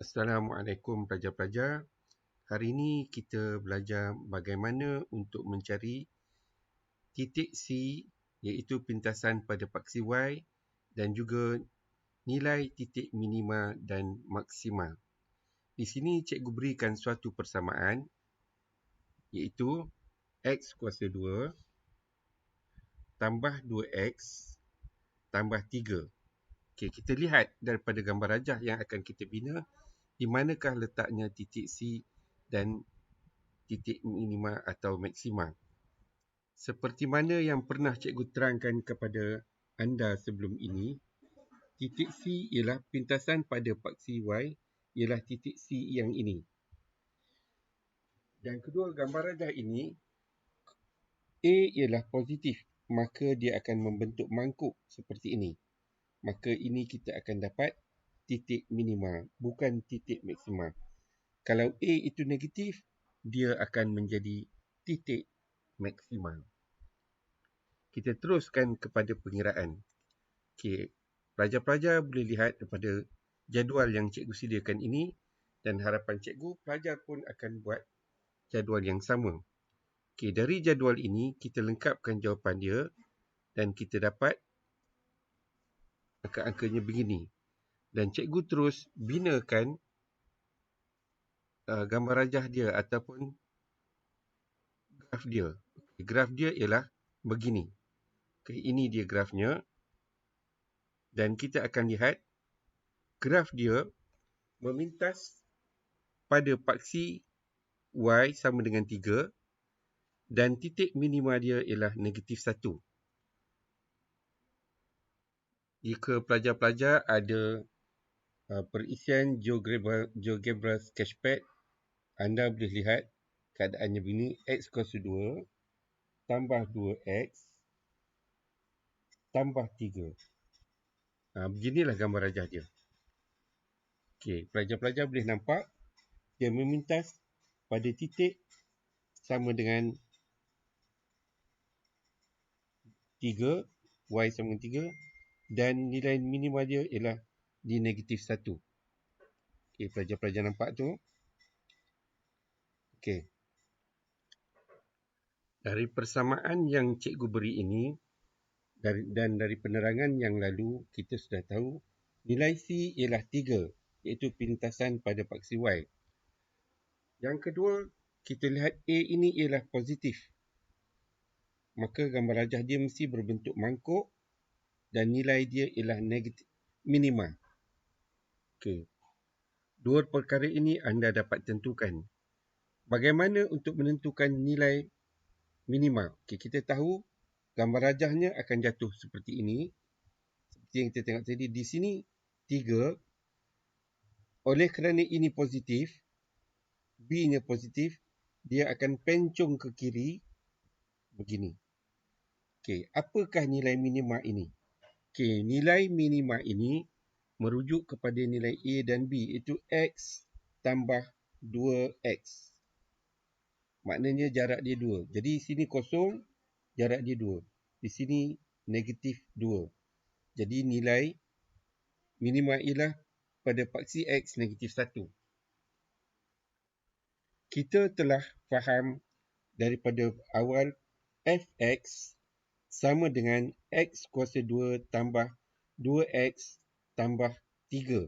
Assalamualaikum pelajar-pelajar. Hari ini kita belajar bagaimana untuk mencari titik C iaitu pintasan pada paksi Y dan juga nilai titik minima dan maksima. Di sini cikgu berikan suatu persamaan iaitu X kuasa 2 tambah 2X tambah 3. Okey, kita lihat daripada gambar rajah yang akan kita bina di manakah letaknya titik C dan titik minima atau maksima. Seperti mana yang pernah cikgu terangkan kepada anda sebelum ini, titik C ialah pintasan pada paksi Y ialah titik C yang ini. Dan kedua gambar rajah ini, A ialah positif, maka dia akan membentuk mangkuk seperti ini. Maka ini kita akan dapat titik minima, bukan titik maksima. Kalau A itu negatif, dia akan menjadi titik maksima. Kita teruskan kepada pengiraan. Okey, pelajar-pelajar boleh lihat daripada jadual yang cikgu sediakan ini dan harapan cikgu pelajar pun akan buat jadual yang sama. Okey, dari jadual ini kita lengkapkan jawapan dia dan kita dapat angka-angkanya begini. Dan cikgu terus binakan gambar rajah dia ataupun graf dia. Graf dia ialah begini. Okay, ini dia grafnya. Dan kita akan lihat graf dia memintas pada paksi Y sama dengan 3 dan titik minima dia ialah negatif 1. Jika pelajar-pelajar ada perisian GeoGebra Sketchpad, anda boleh lihat keadaannya begini. X kuasa 2 tambah 2X tambah 3. Beginilah gambar rajah dia. Okey, pelajar-pelajar boleh nampak dia memintas pada titik sama dengan 3, Y sama dengan 3 dan nilai minima dia ialah di negatif 1. Okey, pelajar-pelajar nampak tu. Okey. Dari persamaan yang cikgu beri ini dan dari penerangan yang lalu, kita sudah tahu nilai C ialah 3, iaitu pintasan pada paksi Y. Yang kedua, kita lihat A ini ialah positif. Maka gambar rajah dia mesti berbentuk mangkuk dan nilai dia ialah negatif minima. Okey. Dua perkara ini anda dapat tentukan. Bagaimana untuk menentukan nilai minima? Okey, kita tahu gambar rajahnya akan jatuh seperti ini. Seperti yang kita tengok tadi, di sini 3. Oleh kerana ini positif, B-nya positif, dia akan pencung ke kiri begini. Okey, apakah nilai minima ini? Okey, nilai minima ini merujuk kepada nilai A dan B, iaitu X tambah 2X. Maknanya jarak dia 2. Jadi sini kosong, jarak dia 2. Di sini negatif 2. Jadi nilai minima ialah pada paksi X negatif 1. Kita telah faham daripada awal Fx sama dengan X kuasa 2 tambah 2X tambah 3.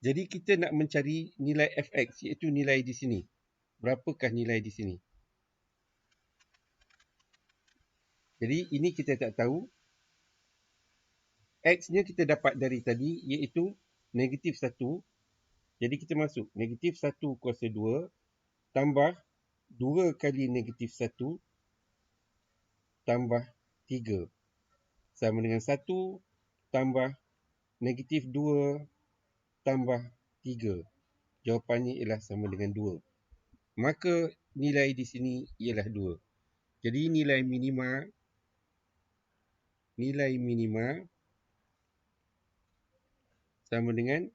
Jadi kita nak mencari nilai Fx, iaitu nilai di sini. Berapakah nilai di sini? Jadi ini kita tak tahu. X-nya kita dapat dari tadi iaitu negatif 1. Jadi kita masuk negatif 1 kuasa 2 tambah 2 kali negatif 1 tambah 3. Sama dengan 1 tambah negatif 2 tambah 3. Jawapannya ialah sama dengan 2. Maka nilai di sini ialah 2. Jadi nilai minima sama dengan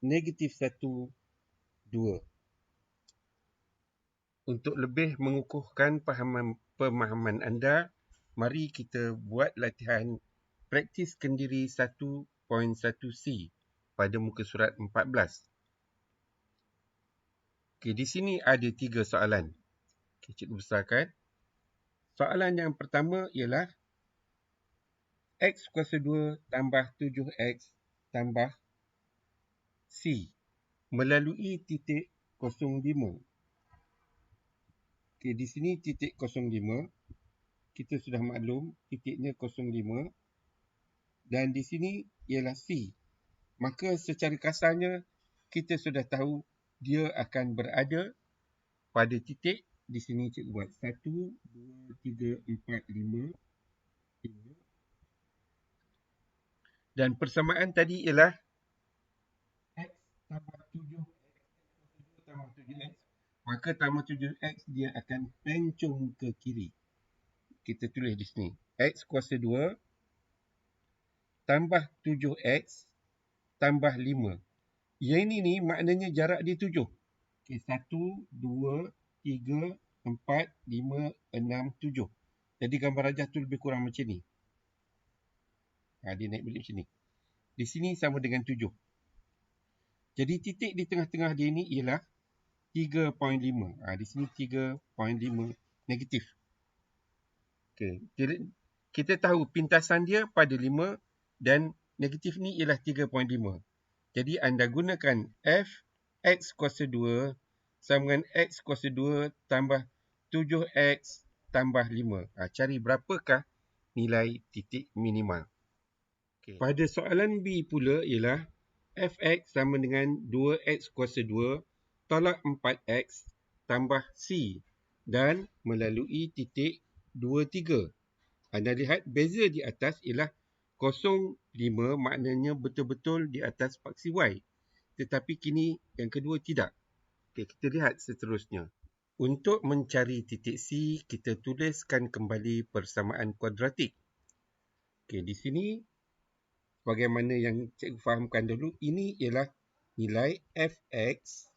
negatif 1, 2. Untuk lebih mengukuhkan pemahaman anda, mari kita buat latihan praktis kendiri 1.1C. pada muka surat 14. Okey, di sini ada 3 soalan. Okey, cikgu besarkan. Soalan yang pertama ialah X kuasa 2 tambah 7X tambah C melalui titik 05. Okey, di sini titik 05. Kita sudah maklum titiknya 05. Dan di sini ialah C. Maka secara kasarnya kita sudah tahu dia akan berada pada titik. Di sini cikgu buat 1, 2, 3, 4, 5. Dan persamaan tadi ialah X tambah 7, tambah 7X. Maka tambah 7X dia akan pencung ke kiri. Kita tulis di sini. X kuasa 2 tambah 7X tambah 5. Yang ini ni maknanya jarak dia 7. Okay, 1, 2, 3, 4, 5, 6, 7. Jadi gambar rajah tu lebih kurang macam ni. Dia naik balik macam ni. Di sini sama dengan 7. Jadi titik di tengah-tengah dia ni ialah 3.5. Di sini 3.5 negatif. Okay. Kita tahu pintasan dia pada 5 dan negatif ni ialah 3.5. Jadi anda gunakan F X kuasa 2 sama dengan X kuasa 2 tambah 7X tambah 5. Cari berapakah nilai titik minima. Okay. Pada soalan B pula ialah Fx sama dengan 2X kuasa 2 tolak 4X tambah C dan melalui titik 23. Anda lihat beza di atas ialah 0,5 maknanya betul-betul di atas paksi Y. Tetapi kini yang kedua tidak. Okay, kita lihat seterusnya. Untuk mencari titik C, kita tuliskan kembali persamaan kuadratik. Okay, di sini bagaimana yang cikgu fahamkan dulu, ini ialah nilai Fx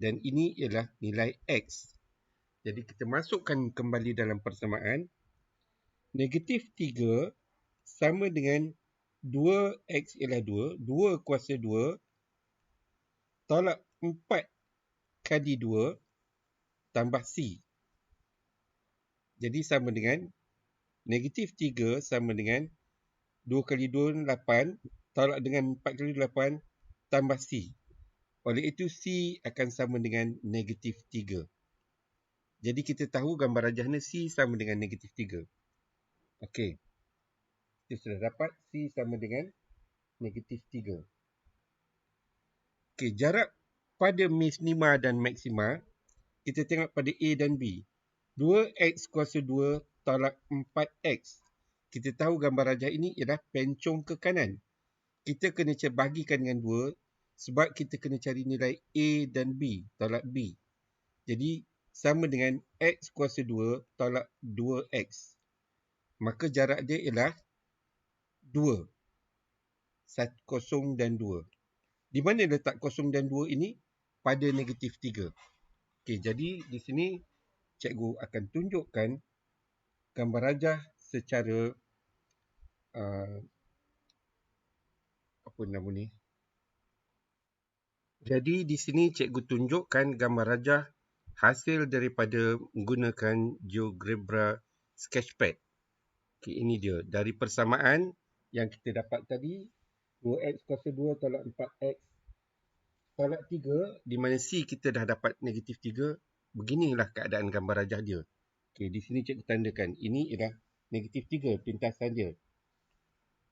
dan ini ialah nilai X. Jadi kita masukkan kembali dalam persamaan. Negatif 3 sama dengan 2X ialah 2. 2 kuasa 2 tolak 4 kali 2 tambah C. Jadi sama dengan negatif 3 sama dengan 2 kali 2 8 tolak dengan 4 kali 8 tambah C. Oleh itu C akan sama dengan negatif 3. Jadi kita tahu gambar rajahnya C sama dengan negatif 3. Okey. Kita sudah dapat C sama dengan negatif 3. Okey, jarak pada minima dan maksima, kita tengok pada A dan B. 2X kuasa 2 tolak 4X. Kita tahu gambar rajah ini ialah pencung ke kanan. Kita kena bagikan dengan 2 sebab kita kena cari nilai A dan B, tolak B. Jadi sama dengan X kuasa 2 tolak 2X. Maka jarak dia ialah 2. 0 dan 2. Di mana letak 0 dan 2 ini? Pada negatif 3. Okey, jadi di sini cikgu akan tunjukkan gambar rajah secara Jadi di sini cikgu tunjukkan gambar rajah hasil daripada menggunakan GeoGebra Sketchpad. Okey, ini dia. Dari persamaan yang kita dapat tadi, 2X kuasa 2 tolak 4X tolak 3, di mana C kita dah dapat negatif 3. Beginilah keadaan gambar rajah dia. Okey, di sini cikgu tandakan. Ini ialah negatif 3, pintasan dia.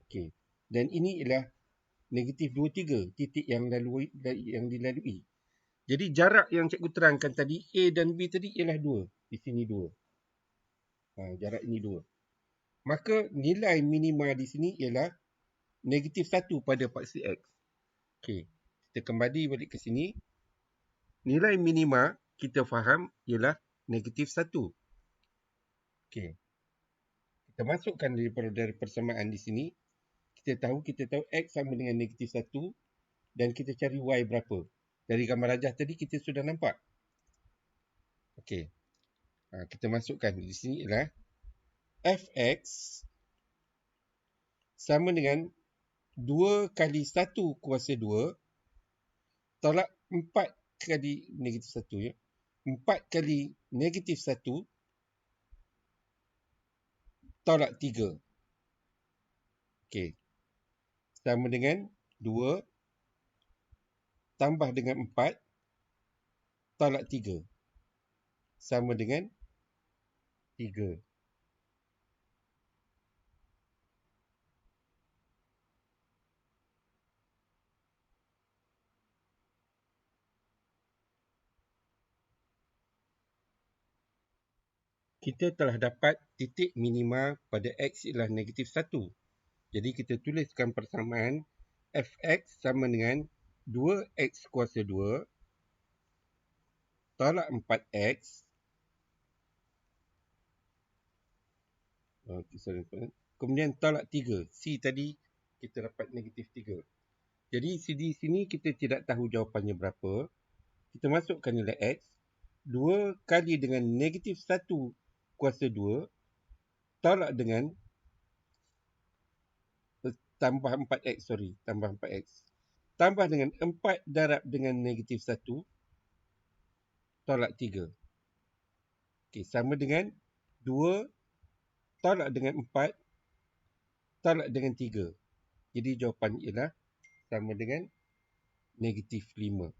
Okey. Dan ini ialah negatif 23, titik yang dilalui. Jadi jarak yang cikgu terangkan tadi, A dan B tadi ialah 2. Di sini 2. Jarak ini 2. Maka nilai minima di sini ialah negatif 1 pada paksi X. Okey. Kita kembali balik ke sini. Nilai minima kita faham ialah negatif 1. Okey. Kita masukkan dari persamaan di sini. Kita tahu X sama dengan negatif 1 dan kita cari Y berapa. Dari gambar rajah tadi kita sudah nampak. Okey. Kita masukkan di sini ialah Fx sama dengan 2 kali 1 kuasa 2 tolak 4 kali negatif 1 ya. 4 kali negatif 1 tolak 3. Okey. Sama dengan 2 tambah dengan 4 tolak 3. Sama dengan 3. Kita telah dapat titik minima pada X ialah negatif 1. Jadi kita tuliskan persamaan Fx sama dengan 2X kuasa 2 tolak 4X. Kemudian tolak 3. C tadi kita dapat negatif 3. Jadi di sini kita tidak tahu jawapannya berapa. Kita masukkan nilai X. 2 kali dengan negatif 1 kuasa 2 tolak dengan tambah 4X, tambah 4X. Tambah dengan 4 darab dengan negatif 1 tolak 3. Okey, sama dengan 2 tolak dengan 4 tolak dengan 3. Jadi jawapan ialah sama dengan negatif 5.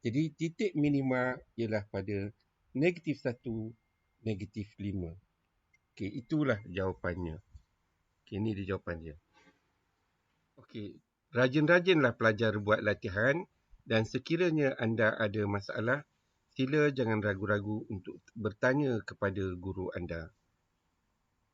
Jadi titik minima ialah pada negatif 1, negatif 5. Okey, itulah jawapannya. Okey, ini dia jawapan dia. Okey, rajin-rajinlah pelajar buat latihan dan sekiranya anda ada masalah, sila jangan ragu-ragu untuk bertanya kepada guru anda.